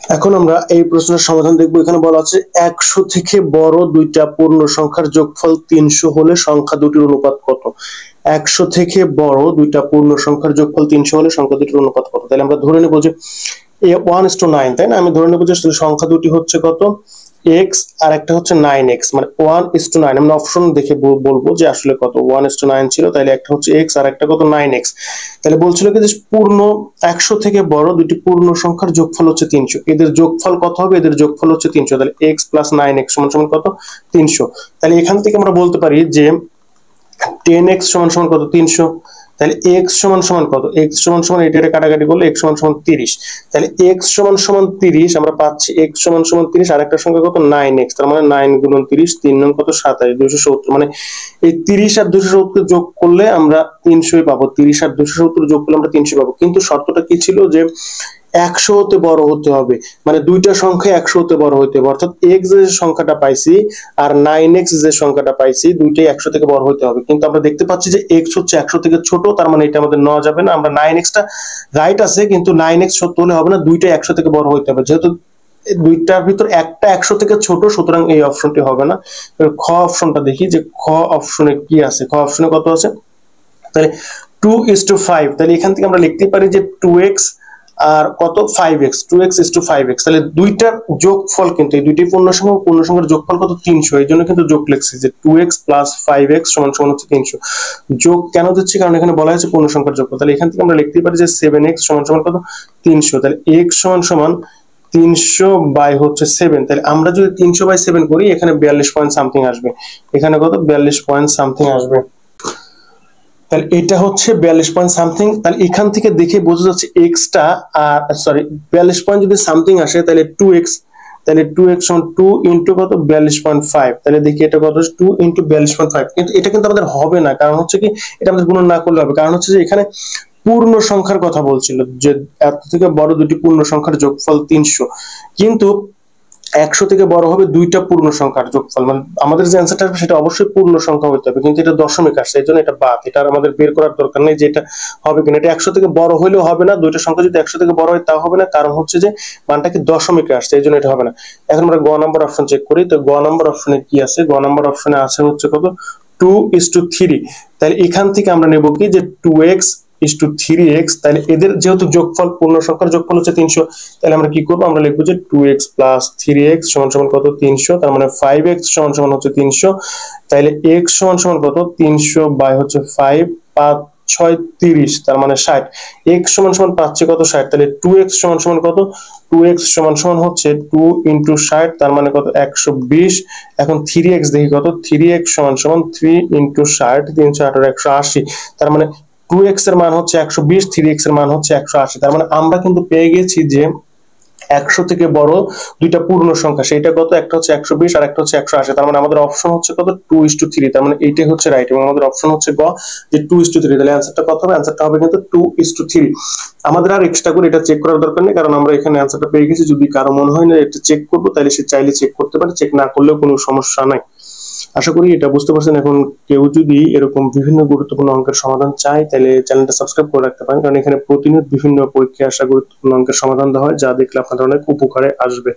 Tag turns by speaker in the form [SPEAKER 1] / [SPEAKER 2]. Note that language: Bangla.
[SPEAKER 1] এখন আমরা এই প্রশ্নের সমাধান দেখব। এখানে বলা আছে 100 থেকে বড় দুইটা পূর্ণ সংখ্যার যোগফল 300 হলে সংখ্যা দুটির অনুপাত কত। 100 থেকে বড় দুইটা পূর্ণ সংখ্যার যোগফল 300 হলে সংখ্যা দুটির অনুপাত কত। তাহলে আমরা ধরে নেব যে 1:9, তাই না? আমি ধরে নেব যে সংখ্যা দুটি হচ্ছে কত, x আর একটা হচ্ছে 9x, মানে 1:9। আমরা অপশন দেখে বলবো যে আসলে কত। 1:9 ছিল, তাহলে একটা হচ্ছে x আর একটা কত 9x। তাহলে বলছিল কি যে পূর্ণ 100 থেকে বড় দুটি পূর্ণ সংখ্যার যোগফল হচ্ছে 300। এদের যোগফল কত হবে? এদের যোগফল হচ্ছে 300। তাহলে x + 9x = কত, 300। তাহলে এখান থেকে আমরা বলতে পারি যে 10x = কত, 300। তাহলে x = কত, x = এটা কাটাকাটি করলে x = 30। তাহলে x = 30 আমরা পাচ্ছি, x = 30 আর একটা সংখ্যা কত, 9x। তার মানে 9 × 30, 3 9 কত, 27, 270। মানে এই 30 আর 270 যোগ করলে আমরা 300 পাবো। 30 আর 270 যোগ করলে আমরা 300 পাবো। কিন্তু শর্তটা কি ছিল যে 100 হতে বড় হতে হবে, মানে দুইটা সংখ্যা 100 হতে বড় হতে হবে। অর্থাৎ x যে সংখ্যাটা পাইছি আর 9x যে সংখ্যাটা পাইছি দুইটাই 100 থেকে বড় হতে হবে। কিন্তু আমরা দেখতে পাচ্ছি যে x হচ্ছে 100 থেকে ছোট, তার মানে এটা আমাদের নেওয়া যাবে না। আমরা 9x টা রাইট আছে, কিন্তু 9x সত্য হলে হবে না, দুইটাই 100 থেকে বড় হতে হবে। যেহেতু দুইটার ভিতর একটা 100 থেকে ছোট, সুতরাং এই অপশনটি হবে না। খ অপশনটা দেখি যে খ অপশনে কি আছে। খ অপশনে কত আছে, তাহলে 2:5। তাহলে এখান থেকে আমরা লিখতে পারি যে 2x আর কত, 5x, 2x:5x। তাহলে দুইটার যোগফল, কিন্তু এই দুইটি পূর্ণ সংখ্যার যোগফল কত, 300। এই জন্য কিন্তু যোগ লিখছি যে 2x + 5x = হচ্ছে 300। যোগ কেন দিচ্ছি, কারণ এখানে বলা হয়েছে পূর্ণ সংখ্যার যোগফল। তাহলে এখান থেকে আমরা লিখতে পারি যে 7x = কত, 300। তাহলে x = 300 বাই হচ্ছে 7। তাহলে আমরা যদি 300/7 করি, এখানে 42 পয়েন্ট সামথিং আসবে। এখানে কত, 42 পয়েন্ট সামথিং আসবে। তাহলে এটা হচ্ছে 42 পয়েন্ট সামথিং। তাহলে এখান থেকে দেখে বোঝা যাচ্ছে x টা, সরি 42 পয়েন্ট যদি সামথিং আসে তাহলে 2x, তাহলে 2x = 2 ইনটু কত, 42.5। তাহলে দেখি এটা কত, 2 ইনটু 42.5। কিন্তু এটা কিন্তু আমাদের হবে না, কারণ হচ্ছে কি এটা আমাদের গুণ না করলে হবে। কারণ হচ্ছে যে এখানে পূর্ণ সংখ্যার কথা বলছিল, যে এত থেকে বড় দুটি পূর্ণ সংখ্যার যোগফল 300। কিন্তু 100 থেকে বড় হবে দুইটা পূর্ণ সংখ্যার যোগফল, মানে আমাদের যে অ্যান্সারটা আসবে সেটা অবশ্যই পূর্ণ সংখ্যা হতে হবে, কিন্তু এটা দশমিক আসছে, এই জন্য এটা বাদ। এটা আমাদের বের করার দরকার নেই যে এটা হবে কিনা। এটা 100 থেকে বড় হইলেও হবে না, দুইটা সংখ্যা যদি 100 থেকে বড় হয় তাও হবে না, কারণ হচ্ছে যে মানটা কি দশমিকে আসছে, এই জন্য এটা হবে না। এখন আমরা গ নাম্বার অপশন চেক করি। তো গ নাম্বার অপশনে কি আছে, গ নাম্বার অপশনে আছে হচ্ছে কত, 2:3। তাহলে এখান থেকে আমরা নেব কি যে 2x:3x। তাহলে এদের যেহেতু যোগফল, পূর্ণ সংখ্যার যোগফল হচ্ছে 300, তাহলে আমরা কি করব, আমরা লিখব যে 2x + 3x = কত, 300। তার মানে 5x = হচ্ছে 300। তাহলে x = কত, 300 বাই হচ্ছে 5, 5 6 30, তার মানে 60। x = পাচ্ছি কত, 60। তাহলে 2x = কত, 2x = হচ্ছে 2 × 60, তার মানে কত, 120। এখন 3x দেখি কত, 3x = 3 × 60, 318, 180। তার মানে 2x এর মান হচ্ছে 120, 3x এর মান হচ্ছে 180। তার মানে আমরা কিন্তু পেয়ে গেছি যে 100 থেকে বড় দুইটা পূর্ণ সংখ্যা, সেটা কত, একটা হচ্ছে 120 আর একটা হচ্ছে 180। তার মানে আমাদের অপশন হচ্ছে কত, 2:3। তার মানে এইটাই হচ্ছে রাইট, এবং আমাদের অপশন হচ্ছে গ, যে 2:3। তাহলে অ্যান্সারটা কত হবে, অ্যান্সারটা হবে কিন্তু 2:3। আমাদের আর এক্সট্রা করে এটা চেক করার দরকার নেই, কারণ আমরা এখানে অ্যান্সারটা পেয়ে গেছি। যদি কারো মনে হয় না এটা চেক করবো, তাহলে সে চাইলে চেক করতে পারে, চেক না করলেও কোনো সমস্যা নাই। আশা করি এটা বুঝতে পারছেন। এখন কেউ যদি এরকম বিভিন্ন গুরুত্বপূর্ণ অঙ্কের সমাধান চায়, তাহলে চ্যানেলটা সাবস্ক্রাইব করে রাখতে পারেন, কারণ এখানে প্রতিনিয়ত বিভিন্ন পরীক্ষায় আসা গুরুত্বপূর্ণ অঙ্কের সমাধান দেওয়া হয়, যা দেখলে আপনাদের অনেক উপকারে আসবে।